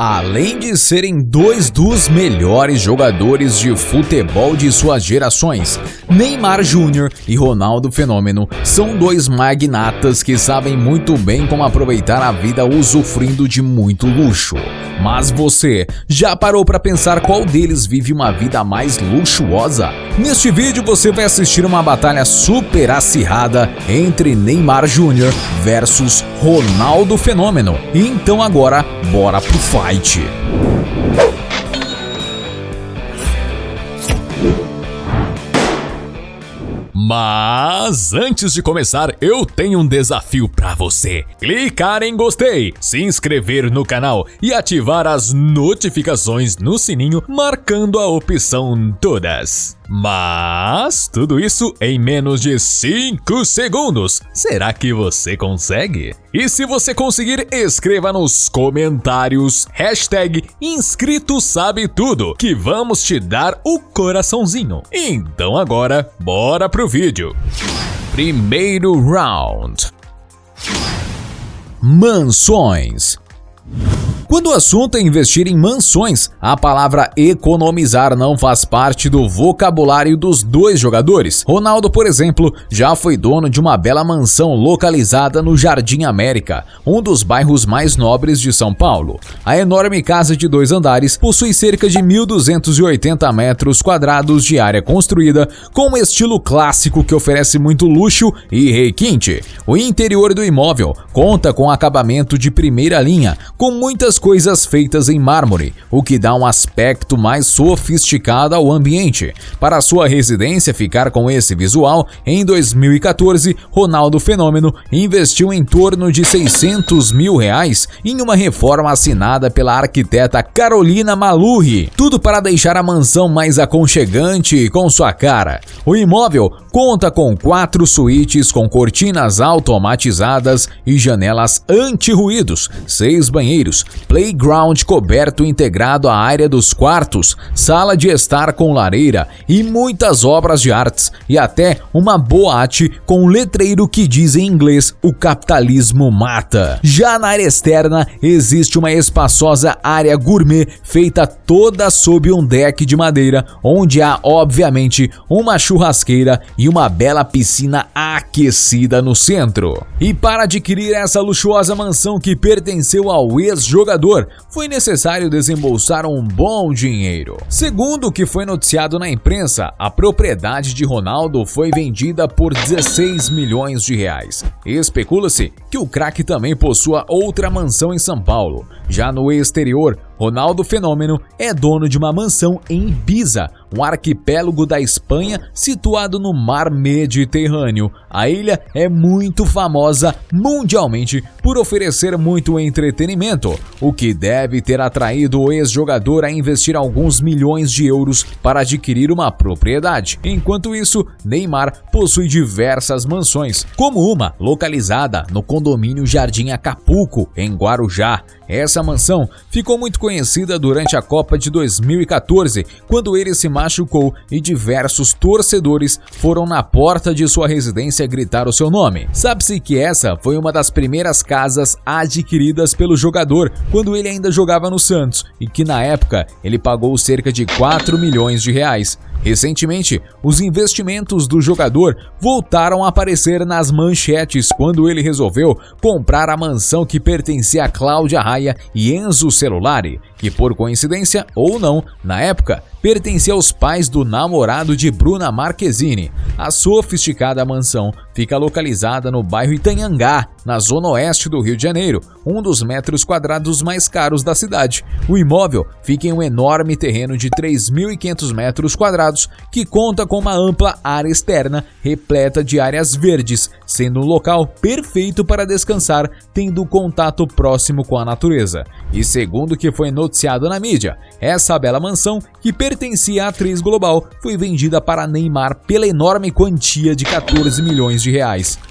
Além de serem dois dos melhores jogadores de futebol de suas gerações, Neymar Júnior e Ronaldo Fenômeno são dois magnatas que sabem muito bem como aproveitar a vida usufruindo de muito luxo. Mas você já parou para pensar qual deles vive uma vida mais luxuosa? Neste vídeo você vai assistir uma batalha super acirrada entre Neymar Júnior versus Ronaldo Fenômeno. Então agora, bora pro fight! Mas antes de começar, eu tenho um desafio para você. Clicar em gostei, se inscrever no canal e ativar as notificações no sininho, marcando a opção todas. Mas tudo isso em menos de 5 segundos. Será que você consegue? E se você conseguir, escreva nos comentários #InscritoSabeTudo que vamos te dar o coraçãozinho. Então agora, bora pro vídeo. Primeiro round. Mansões. Quando o assunto é investir em mansões, a palavra economizar não faz parte do vocabulário dos dois jogadores. Ronaldo, por exemplo, já foi dono de uma bela mansão localizada no Jardim América, um dos bairros mais nobres de São Paulo. A enorme casa de 2 andares possui cerca de 1.280 metros quadrados de área construída, com um estilo clássico que oferece muito luxo e requinte. O interior do imóvel conta com acabamento de primeira linha, com muitas coisas feitas em mármore, o que dá um aspecto mais sofisticado ao ambiente. Para sua residência ficar com esse visual, em 2014, Ronaldo Fenômeno investiu em torno de R$600 mil em uma reforma assinada pela arquiteta Carolina Maluri. Tudo para deixar a mansão mais aconchegante com sua cara. O imóvel conta com 4 suítes com cortinas automatizadas e janelas anti-ruídos, 6 banheiros, playground coberto integrado à área dos quartos, sala de estar com lareira e muitas obras de artes e até uma boate com um letreiro que diz em inglês: "O capitalismo mata". Já na área externa existe uma espaçosa área gourmet feita toda sob um deck de madeira, onde há obviamente uma churrasqueira e uma bela piscina aquecida no centro. E para adquirir essa luxuosa mansão que pertenceu ao ex-jogador, foi necessário desembolsar um bom dinheiro. Segundo o que foi noticiado na imprensa, a propriedade de Ronaldo foi vendida por R$16 milhões. Especula-se que o craque também possua outra mansão em São Paulo. Já no exterior, Ronaldo Fenômeno é dono de uma mansão em Ibiza, um arquipélago da Espanha situado no mar Mediterrâneo. A ilha é muito famosa mundialmente por oferecer muito entretenimento, o que deve ter atraído o ex-jogador a investir alguns milhões de euros para adquirir uma propriedade. Enquanto isso, Neymar possui diversas mansões, como uma localizada no condomínio Jardim Acapulco, em Guarujá. Essa mansão ficou muito conhecida durante a Copa de 2014, quando ele se machucou e diversos torcedores foram na porta de sua residência gritar o seu nome. Sabe-se que essa foi uma das primeiras casas adquiridas pelo jogador quando ele ainda jogava no Santos e que na época ele pagou cerca de R$4 milhões. Recentemente, os investimentos do jogador voltaram a aparecer nas manchetes quando ele resolveu comprar a mansão que pertencia a Cláudia Raia e Enzo Celulari, que por coincidência ou não, na época, pertencia aos pais do namorado de Bruna Marquezine. A sofisticada mansão fica localizada no bairro Itanhangá, na zona oeste do Rio de Janeiro, um dos metros quadrados mais caros da cidade. O imóvel fica em um enorme terreno de 3.500 metros quadrados, que conta com uma ampla área externa repleta de áreas verdes, sendo um local perfeito para descansar, tendo contato próximo com a natureza. E segundo o que foi noticiado na mídia, essa bela mansão, que pertencia à atriz global, foi vendida para Neymar pela enorme quantia de R$14 milhões.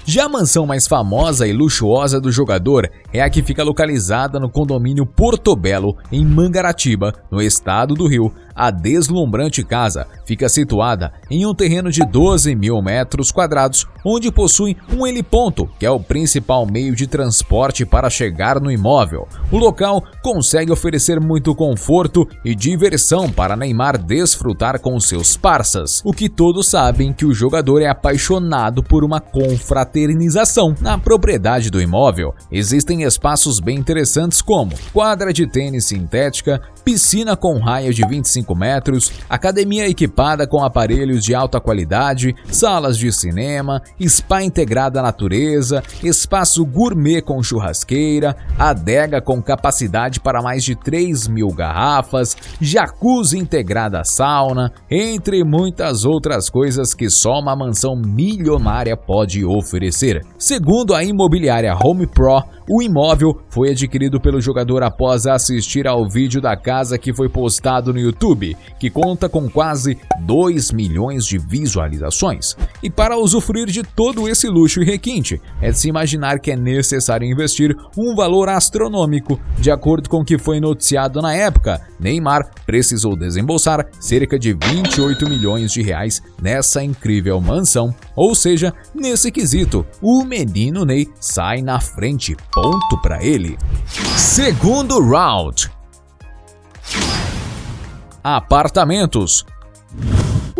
Já a mansão mais famosa e luxuosa do jogador é a que fica localizada no condomínio Portobello, em Mangaratiba, no estado do Rio. A deslumbrante casa fica situada em um terreno de 12 mil metros quadrados, onde possui um heliponto, que é o principal meio de transporte para chegar no imóvel. O local consegue oferecer muito conforto e diversão para Neymar desfrutar com seus parças, o que todos sabem que o jogador é apaixonado por uma confraternização. Na propriedade do imóvel existem espaços bem interessantes como quadra de tênis sintética, piscina com raia de 25 metros, academia equipada com aparelhos de alta qualidade, salas de cinema, spa integrada à natureza, espaço gourmet com churrasqueira, adega com capacidade para mais de 3 mil garrafas, jacuzzi integrada à sauna, entre muitas outras coisas que só uma mansão milionária pode oferecer. Segundo a imobiliária Home Pro, o imóvel foi adquirido pelo jogador após assistir ao vídeo da casa que foi postado no YouTube, que conta com quase 2 milhões de visualizações. E para usufruir de todo esse luxo e requinte, é de se imaginar que é necessário investir um valor astronômico. De acordo com o que foi noticiado na época, Neymar precisou desembolsar cerca de 28 milhões de reais nessa incrível mansão. Ou seja, nesse quesito, o menino Ney sai na frente. Ponto para ele. Segundo round. Apartamentos.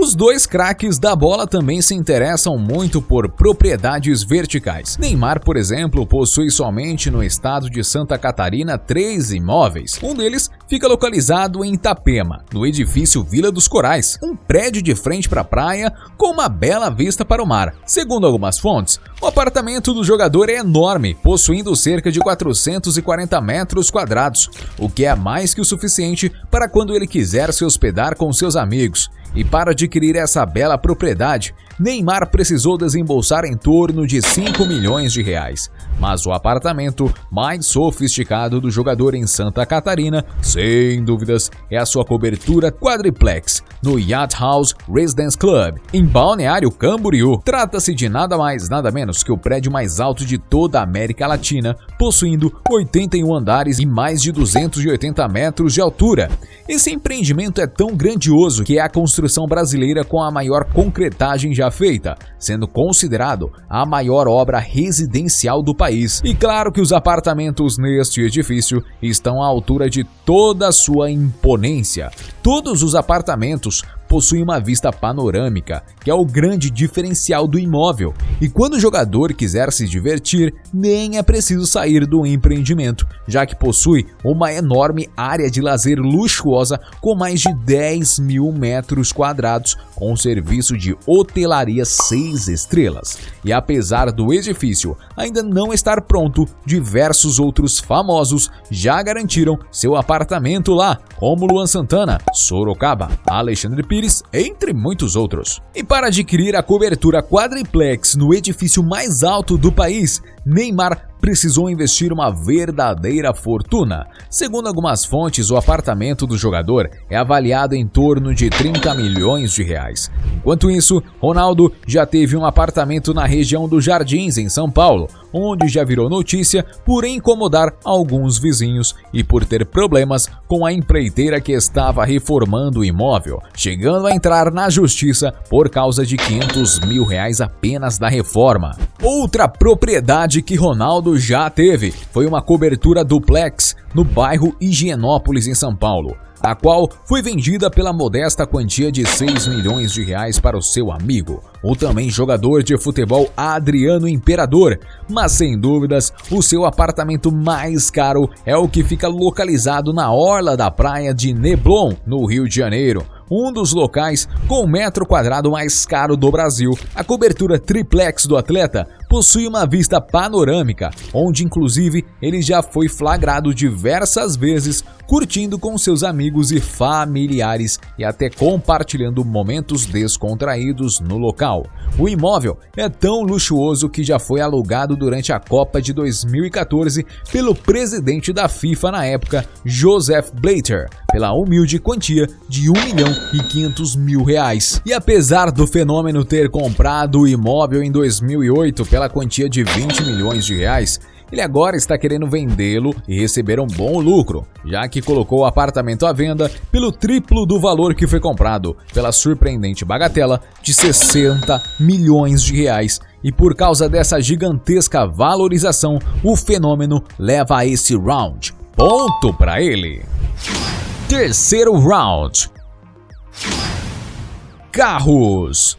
Os dois craques da bola também se interessam muito por propriedades verticais. Neymar, por exemplo, possui somente no estado de Santa Catarina 3 imóveis. Um deles fica localizado em Itapema, no edifício Vila dos Corais, um prédio de frente para a praia com uma bela vista para o mar. Segundo algumas fontes, o apartamento do jogador é enorme, possuindo cerca de 440 metros quadrados, o que é mais que o suficiente para quando ele quiser se hospedar com seus amigos. E para adquirir essa bela propriedade, Neymar precisou desembolsar em torno de 5 milhões de reais. Mas o apartamento mais sofisticado do jogador em Santa Catarina, sem dúvidas, é a sua cobertura quadriplex no Yacht House Residence Club, em Balneário Camboriú. Trata-se de nada mais, nada menos que o prédio mais alto de toda a América Latina, possuindo 81 andares e mais de 280 metros de altura. Esse empreendimento é tão grandioso que é a construção brasileira com a maior concretagem já feita, sendo considerado a maior obra residencial do país. E claro que os apartamentos neste edifício estão à altura de toda a sua imponência. Todos os apartamentos possuem uma vista panorâmica, que é o grande diferencial do imóvel. E quando o jogador quiser se divertir, nem é preciso sair do empreendimento, já que possui uma enorme área de lazer luxuosa com mais de 10 mil metros quadrados, com serviço de hotelaria 6 estrelas. E apesar do edifício ainda não estar pronto, diversos outros famosos já garantiram seu apartamento lá, como Luan Santana, Sorocaba, Alexandre Pires, entre muitos outros. E para adquirir a cobertura quadriplex no edifício mais alto do país, Neymar precisou investir uma verdadeira fortuna. Segundo algumas fontes, o apartamento do jogador é avaliado em torno de 30 milhões de reais. Enquanto isso, Ronaldo já teve um apartamento na região dos Jardins, em São Paulo, onde já virou notícia por incomodar alguns vizinhos e por ter problemas com a empreiteira que estava reformando o imóvel, chegando a entrar na justiça por causa de 500 mil reais apenas da reforma. Outra propriedade que Ronaldo já teve foi uma cobertura duplex no bairro Higienópolis, em São Paulo, a qual foi vendida pela modesta quantia de 6 milhões de reais para o seu amigo, o também jogador de futebol Adriano Imperador. Mas sem dúvidas, o seu apartamento mais caro é o que fica localizado na orla da praia de Neblon, no Rio de Janeiro, um dos locais com o metro quadrado mais caro do Brasil. A cobertura triplex do atleta possui uma vista panorâmica, onde inclusive ele já foi flagrado diversas vezes curtindo com seus amigos e familiares e até compartilhando momentos descontraídos no local. O imóvel é tão luxuoso que já foi alugado durante a Copa de 2014 pelo presidente da FIFA na época, Joseph Blatter, pela humilde quantia de 1.500.000 reais. E apesar do fenômeno ter comprado o imóvel em 2008 pela quantia de 20 milhões de reais, ele agora está querendo vendê-lo e receber um bom lucro, já que colocou o apartamento à venda pelo triplo do valor que foi comprado, pela surpreendente bagatela de 60 milhões de reais. E por causa dessa gigantesca valorização, o fenômeno leva a esse round. Ponto para ele. Terceiro round. Carros.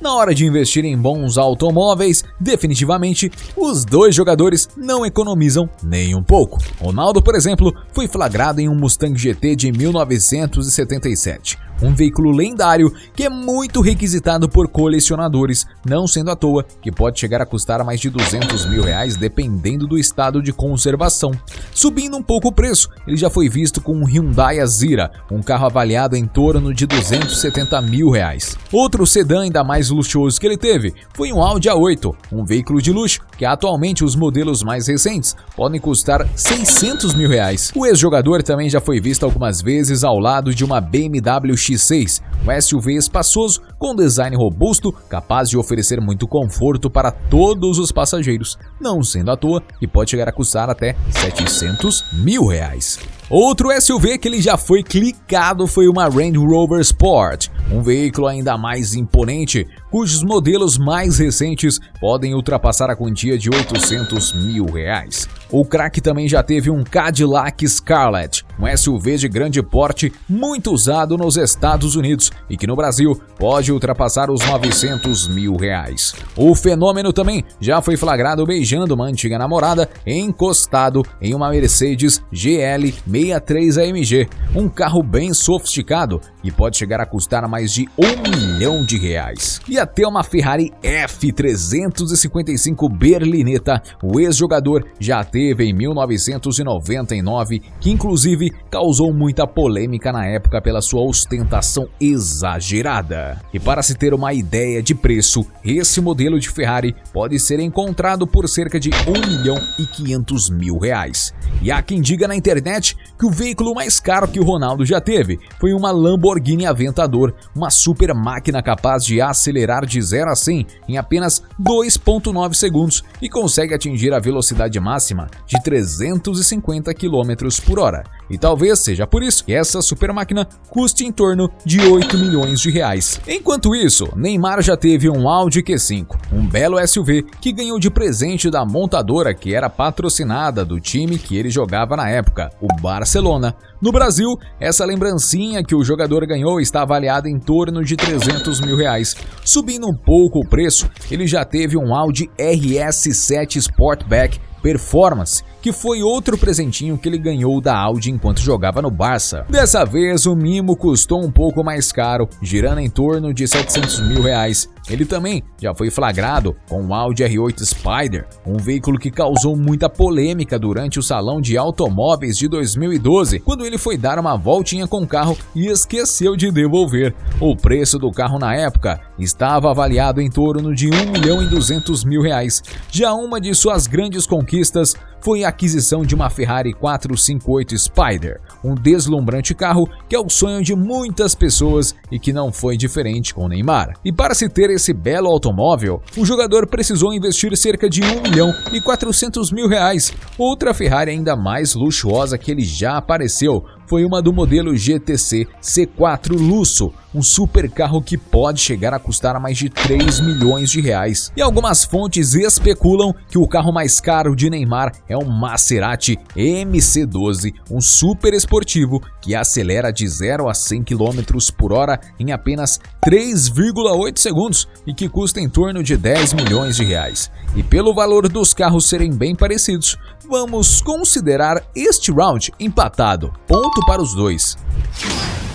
Na hora de investir em bons automóveis, definitivamente, os dois jogadores não economizam nem um pouco. Ronaldo, por exemplo, foi flagrado em um Mustang GT de 1977. Um veículo lendário que é muito requisitado por colecionadores, não sendo à toa que pode chegar a custar mais de 200 mil reais dependendo do estado de conservação. Subindo um pouco o preço, ele já foi visto com um Hyundai Azira, um carro avaliado em torno de 270 mil reais. Outro sedã ainda mais luxuoso que ele teve foi um Audi A8, um veículo de luxo que atualmente os modelos mais recentes podem custar 600 mil reais. O ex-jogador também já foi visto algumas vezes ao lado de uma BMW X6, um SUV espaçoso com design robusto, capaz de oferecer muito conforto para todos os passageiros, não sendo à toa que pode chegar a custar até 700 mil reais. Outro SUV que ele já foi clicado foi uma Range Rover Sport, um veículo ainda mais imponente, cujos modelos mais recentes podem ultrapassar a quantia de 800 mil reais. O craque também já teve um Cadillac Scarlet, um SUV de grande porte muito usado nos Estados Unidos e que no Brasil pode ultrapassar os 900 mil reais. O fenômeno também já foi flagrado beijando uma antiga namorada encostado em uma Mercedes GL 63 AMG, um carro bem sofisticado e pode chegar a custar mais de 1 milhão de reais. E até uma Ferrari F355 Berlinetta, o ex-jogador já teve em 1999, que inclusive causou muita polêmica na época pela sua ostentação exagerada. E para se ter uma ideia de preço, esse modelo de Ferrari pode ser encontrado por cerca de 1 milhão e 500 mil reais. E há quem diga na internet que o veículo mais caro que o Ronaldo já teve foi uma Lamborghini Aventador, uma super máquina capaz de acelerar de 0 a 100 em apenas 2,9 segundos e consegue atingir a velocidade máxima de 350 km por hora. E talvez seja por isso que essa super máquina custe em torno de 8 milhões de reais. Enquanto isso, Neymar já teve um Audi Q5, um belo SUV que ganhou de presente da montadora que era patrocinada do time que ele jogava na época, o Barcelona. No Brasil, essa lembrancinha que o jogador ganhou está avaliada em torno de 300 mil reais. Subindo um pouco o preço, ele já teve um Audi RS7 Sportback Performance, que foi outro presentinho que ele ganhou da Audi enquanto jogava no Barça. Dessa vez, o mimo custou um pouco mais caro, girando em torno de 700 mil reais. Ele também já foi flagrado com o Audi R8 Spider, um veículo que causou muita polêmica durante o Salão de Automóveis de 2012, quando ele foi dar uma voltinha com o carro e esqueceu de devolver. O preço do carro na época estava avaliado em torno de 1 milhão e 200 mil reais. Já uma de suas grandes conquistas foi a aquisição de uma Ferrari 458 Spider, um deslumbrante carro que é o sonho de muitas pessoas e que não foi diferente com Neymar. E para se ter esse belo automóvel, o jogador precisou investir cerca de 1 milhão e 400 mil reais. Outra Ferrari ainda mais luxuosa que ele já apareceu foi uma do modelo GTC C4 Lusso, um super carro que pode chegar a custar mais de 3 milhões de reais. E algumas fontes especulam que o carro mais caro de Neymar é um Maserati MC12, um super esportivo que acelera de 0 a 100 km por hora em apenas 3,8 segundos e que custa em torno de 10 milhões de reais. E pelo valor dos carros serem bem parecidos, vamos considerar este round empatado, ponto para os dois.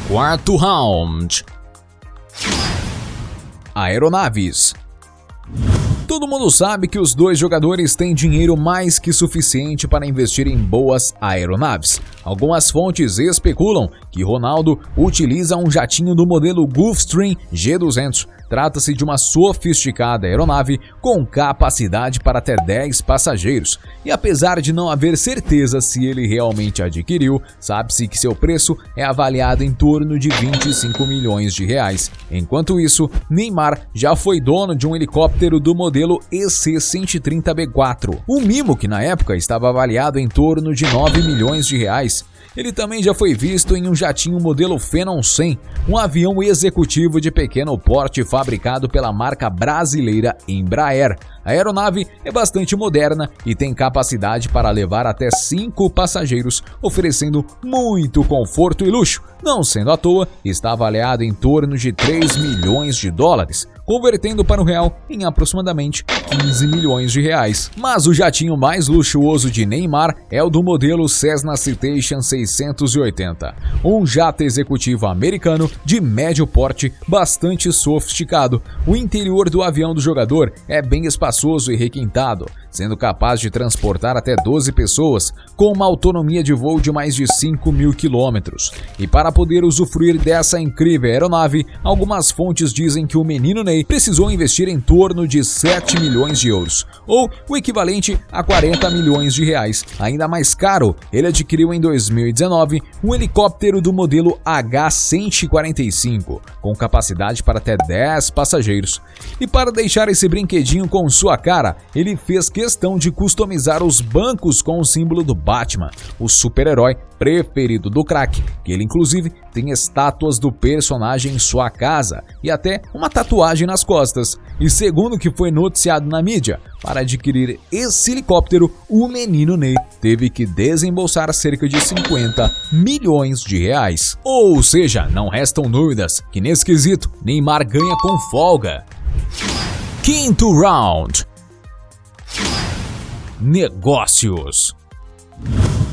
Quarto round. Aeronaves. Todo mundo sabe que os dois jogadores têm dinheiro mais que suficiente para investir em boas aeronaves. Algumas fontes especulam que Ronaldo utiliza um jatinho do modelo Gulfstream G200, Trata-se de uma sofisticada aeronave com capacidade para até 10 passageiros, e apesar de não haver certeza se ele realmente adquiriu, sabe-se que seu preço é avaliado em torno de 25 milhões de reais. Enquanto isso, Neymar já foi dono de um helicóptero do modelo EC-130B4, um mimo que na época estava avaliado em torno de 9 milhões de reais. Ele também já foi visto em um jatinho modelo Phenom 100, um avião executivo de pequeno porte fabricado pela marca brasileira Embraer. A aeronave é bastante moderna e tem capacidade para levar até 5 passageiros, oferecendo muito conforto e luxo. Não sendo à toa, está avaliado em torno de 3 milhões de dólares, convertendo para o real em aproximadamente 15 milhões de reais. Mas o jatinho mais luxuoso de Neymar é o do modelo Cessna Citation 680, um jato executivo americano de médio porte bastante sofisticado. O interior do avião do jogador é bem espaçoso e requintado, sendo capaz de transportar até 12 pessoas, com uma autonomia de voo de mais de 5.000 quilômetros. E para poder usufruir dessa incrível aeronave, algumas fontes dizem que o menino Ney precisou investir em torno de 7 milhões de euros, ou o equivalente a 40 milhões de reais. Ainda mais caro, ele adquiriu em 2019 um helicóptero do modelo H-145, com capacidade para até 10 passageiros. E para deixar esse brinquedinho com sua cara, ele fez questão de customizar os bancos com o símbolo do Batman, o super-herói preferido do craque, que ele inclusive tem estátuas do personagem em sua casa e até uma tatuagem nas costas. E segundo o que foi noticiado na mídia, para adquirir esse helicóptero, o menino Ney teve que desembolsar cerca de 50 milhões de reais. Ou seja, não restam dúvidas que nesse quesito, Neymar ganha com folga. Quinto round. Negócios.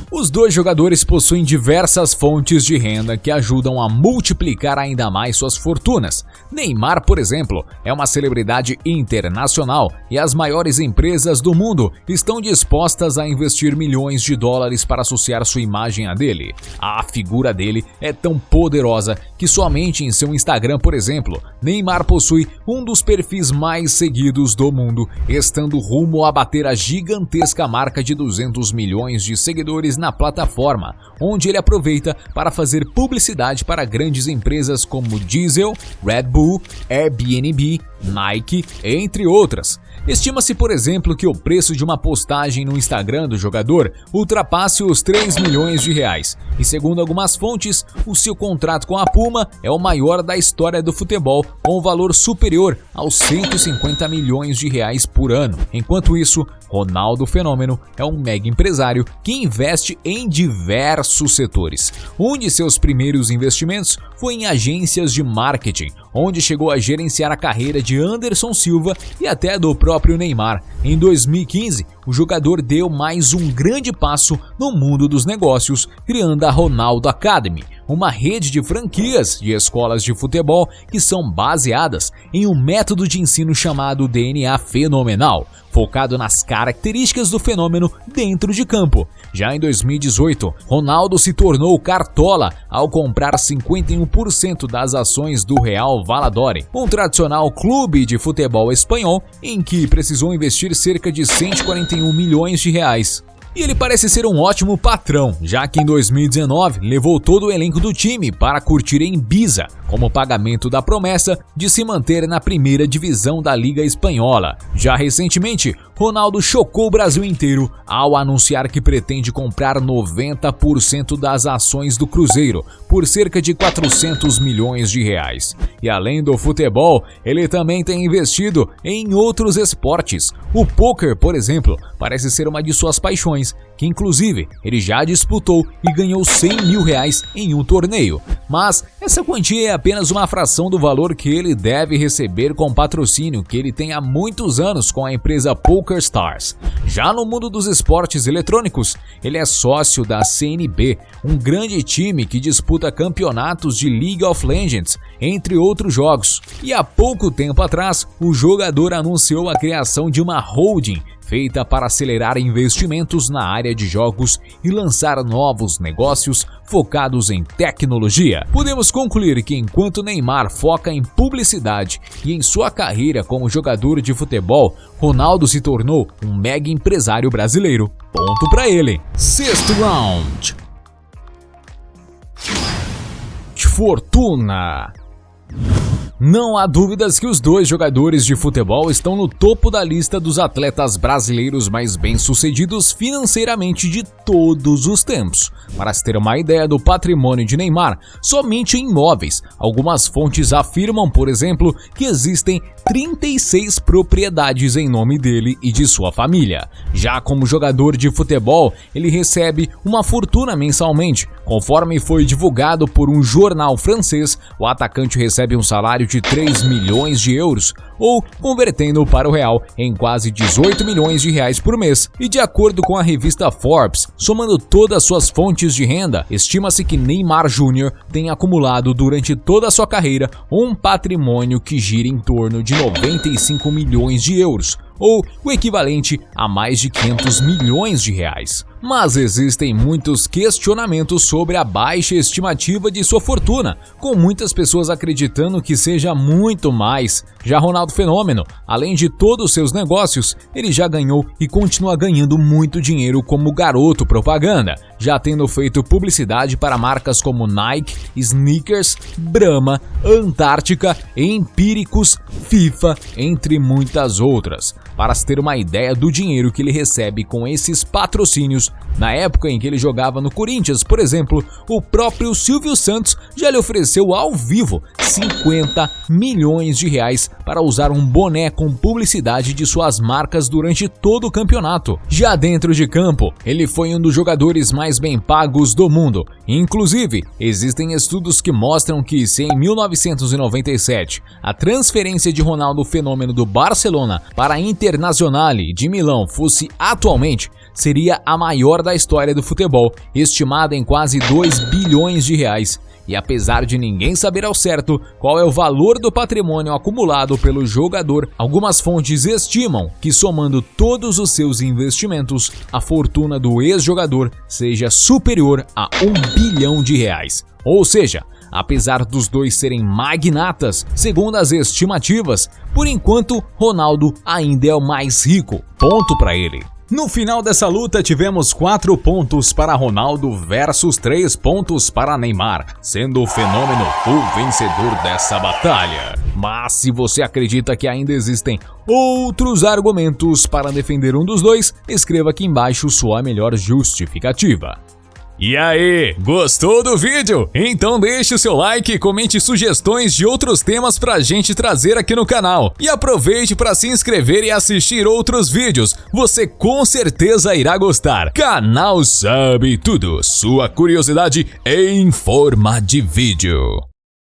Os dois jogadores possuem diversas fontes de renda que ajudam a multiplicar ainda mais suas fortunas. Neymar, por exemplo, é uma celebridade internacional e as maiores empresas do mundo estão dispostas a investir milhões de dólares para associar sua imagem à dele. A figura dele é tão poderosa que somente em seu Instagram, por exemplo, Neymar possui um dos perfis mais seguidos do mundo, estando rumo a bater a gigantesca marca de 200 milhões de seguidores na plataforma, onde ele aproveita para fazer publicidade para grandes empresas como Diesel, Red Bull, Airbnb, Nike, entre outras. Estima-se, por exemplo, que o preço de uma postagem no Instagram do jogador ultrapasse os 3 milhões de reais. E segundo algumas fontes, o seu contrato com a Puma é o maior da história do futebol, com um valor superior aos 150 milhões de reais por ano. Enquanto isso, Ronaldo Fenômeno é um mega empresário que investe em diversos setores. Um de seus primeiros investimentos foi em agências de marketing, onde chegou a gerenciar a carreira de Anderson Silva e até do próprio Neymar. Em 2015, o jogador deu mais um grande passo no mundo dos negócios, criando a Ronaldo Academy, uma rede de franquias de escolas de futebol que são baseadas em um método de ensino chamado DNA Fenomenal, focado nas características do fenômeno dentro de campo. Já em 2018, Ronaldo se tornou cartola ao comprar 51% das ações do Real Valladolid, um tradicional clube de futebol espanhol em que precisou investir cerca de 141 milhões de reais. E ele parece ser um ótimo patrão, já que em 2019 levou todo o elenco do time para curtir em Ibiza, como pagamento da promessa de se manter na primeira divisão da Liga Espanhola. Já recentemente, Ronaldo chocou o Brasil inteiro ao anunciar que pretende comprar 90% das ações do Cruzeiro por cerca de 400 milhões de reais. E além do futebol, ele também tem investido em outros esportes. O pôquer, por exemplo, parece ser uma de suas paixões, que inclusive ele já disputou e ganhou 100 mil reais em um torneio. Mas essa quantia é apenas uma fração do valor que ele deve receber com patrocínio que ele tem há muitos anos com a empresa PokerStars. Já no mundo dos esportes eletrônicos, ele é sócio da CNB, um grande time que disputa campeonatos de League of Legends, entre outros jogos. E há pouco tempo atrás, o jogador anunciou a criação de uma holding feita para acelerar investimentos na área de jogos e lançar novos negócios focados em tecnologia. Podemos concluir que enquanto Neymar foca em publicidade e em sua carreira como jogador de futebol, Ronaldo se tornou um mega empresário brasileiro. Ponto para ele. Sexto round. Fortuna. Não há dúvidas que os dois jogadores de futebol estão no topo da lista dos atletas brasileiros mais bem-sucedidos financeiramente de todos os tempos. Para se ter uma ideia do patrimônio de Neymar, somente em imóveis, algumas fontes afirmam, por exemplo, que existem 36 propriedades em nome dele e de sua família. Já como jogador de futebol, ele recebe uma fortuna mensalmente. Conforme foi divulgado por um jornal francês, o atacante recebe um salário de 3 milhões de euros, ou, convertendo para o real, em quase 18 milhões de reais por mês. E de acordo com a revista Forbes, somando todas suas fontes de renda, estima-se que Neymar Jr. tem acumulado durante toda a sua carreira um patrimônio que gira em torno de 95 milhões de euros, ou o equivalente a mais de 500 milhões de reais. Mas existem muitos questionamentos sobre a baixa estimativa de sua fortuna, com muitas pessoas acreditando que seja muito mais. Já Ronaldo Fenômeno, além de todos os seus negócios, ele já ganhou e continua ganhando muito dinheiro como garoto propaganda, já tendo feito publicidade para marcas como Nike, Snickers, Brahma, Antártica, Empíricos, FIFA, entre muitas outras. Para se ter uma ideia do dinheiro que ele recebe com esses patrocínios, na época em que ele jogava no Corinthians, por exemplo, o próprio Silvio Santos já lhe ofereceu ao vivo 50 milhões de reais para usar um boné com publicidade de suas marcas durante todo o campeonato. Já dentro de campo, ele foi um dos jogadores mais bem pagos do mundo. Inclusive, existem estudos que mostram que se em 1997 a transferência de Ronaldo Fenômeno do Barcelona para a Internazionale de Milão fosse atualmente, seria a maior da história do futebol, estimada em quase 2 bilhões de reais. E apesar de ninguém saber ao certo qual é o valor do patrimônio acumulado pelo jogador, algumas fontes estimam que, somando todos os seus investimentos, a fortuna do ex-jogador seja superior a 1 bilhão de reais. Ou seja, apesar dos dois serem magnatas, segundo as estimativas, por enquanto Ronaldo ainda é o mais rico. Ponto para ele. No final dessa luta tivemos 4 pontos para Ronaldo versus 3 pontos para Neymar, sendo o Fenômeno o vencedor dessa batalha. Mas se você acredita que ainda existem outros argumentos para defender um dos dois, escreva aqui embaixo sua melhor justificativa. E aí, gostou do vídeo? Então deixe o seu like e comente sugestões de outros temas pra gente trazer aqui no canal. E aproveite para se inscrever e assistir outros vídeos, você com certeza irá gostar. Canal Sabe Tudo, sua curiosidade em forma de vídeo.